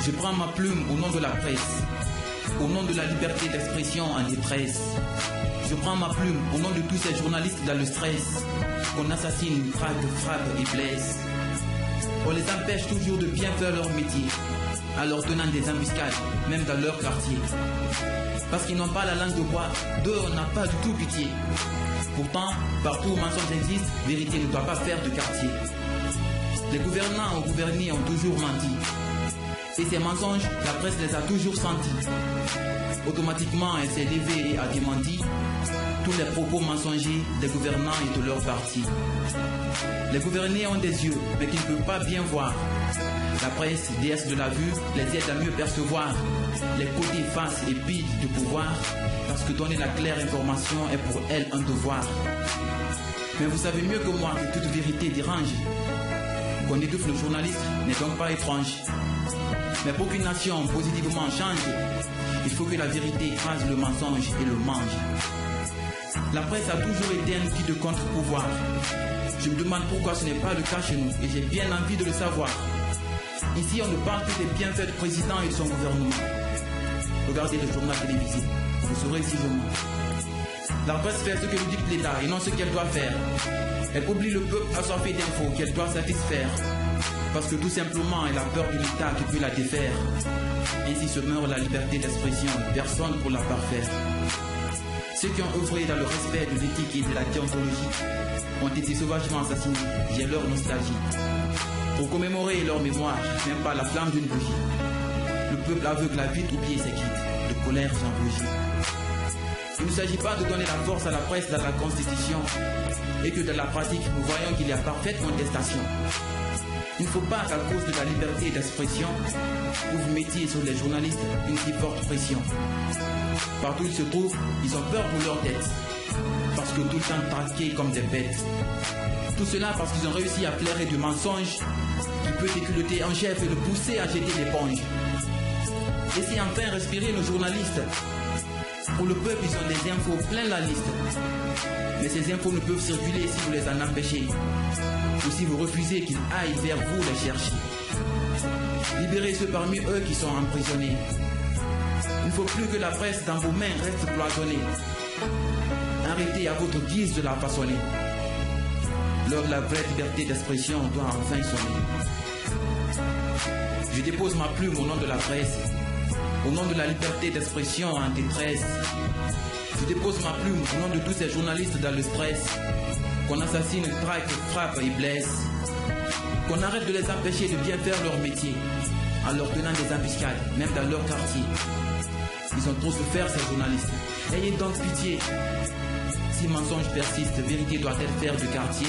Je prends ma plume au nom de la presse, au nom de la liberté d'expression en détresse. Je prends ma plume au nom de tous ces journalistes dans le stress, qu'on assassine, traque, frappe et blesse. On les empêche toujours de bien faire leur métier, en leur tenant des embuscades, même dans leur quartier. Parce qu'ils n'ont pas la langue de bois, d'eux on n'a pas du tout pitié. Pourtant, partout où mensonge existe, vérité ne doit pas faire de quartier. Les gouvernants ou gouvernés ont toujours menti. Et ces mensonges, la presse les a toujours sentis. Automatiquement, elle s'est levée et a démenti tous les propos mensongers des gouvernants et de leur parti. Les gouvernés ont des yeux, mais qu'ils ne peuvent pas bien voir. La presse, déesse de la vue, les aide à mieux percevoir les côtés face et pile de pouvoir, parce que donner la claire information est pour elle un devoir. Mais vous savez mieux que moi que toute vérité dérange. Qu'on étouffe le journaliste n'est donc pas étrange. Mais pour qu'une nation positivement change, il faut que la vérité écrase le mensonge et le mange. La presse a toujours été un outil de contre-pouvoir. Je me demande pourquoi ce n'est pas le cas chez nous et j'ai bien envie de le savoir. Ici, on ne parle que des bienfaits du président et de son gouvernement. Regardez le journal télévisé, vous saurez si je mens. La presse fait ce que lui dicte l'État et non ce qu'elle doit faire. Elle oublie le peuple assoiffé d'infos qu'elle doit satisfaire. Parce que tout simplement, elle a peur de l'État qui peut la défaire. Ainsi se meurt la liberté d'expression, personne pour la parfaire. Ceux qui ont œuvré dans le respect de l'éthique et de la déontologie ont été sauvagement assassinés, j'ai leur nostalgie. Pour commémorer leur mémoire, même pas la flamme d'une bougie. Le peuple aveugle a vite oublié ses quittes, de colère j'en rougis. Il ne s'agit pas de donner la force à la presse dans la Constitution et que dans la pratique, nous voyons qu'il y a parfaite contestation. Il ne faut pas qu'à cause de la liberté d'expression, vous vous mettiez sur les journalistes une si forte pression. Partout où ils se trouvent, ils ont peur pour leur tête, parce que tout le temps traqués comme des bêtes. Tout cela parce qu'ils ont réussi à flairer du mensonge qui peut déculotter un chef et le pousser à jeter l'éponge. Laissez enfin respirer nos journalistes. Pour le peuple, ils ont des infos plein la liste. Mais ces infos ne peuvent circuler si vous les en empêchez, ou si vous refusez qu'ils aillent vers vous les chercher. Libérez ceux parmi eux qui sont emprisonnés. Il ne faut plus que la presse dans vos mains reste cloisonnée. Arrêtez à votre guise de la façonner. L'heure de la vraie liberté d'expression doit enfin sonner. Je dépose ma plume au nom de la presse, au nom de la liberté d'expression en détresse. Je dépose ma plume au nom de tous ces journalistes dans le stress, qu'on assassine, traque, frappe et blesse. Qu'on arrête de les empêcher de bien faire leur métier, en leur tenant des embuscades, même dans leur quartier. Ils ont trop souffert, ces journalistes. Ayez donc pitié. Si mensonge persiste, vérité doit-elle faire du quartier?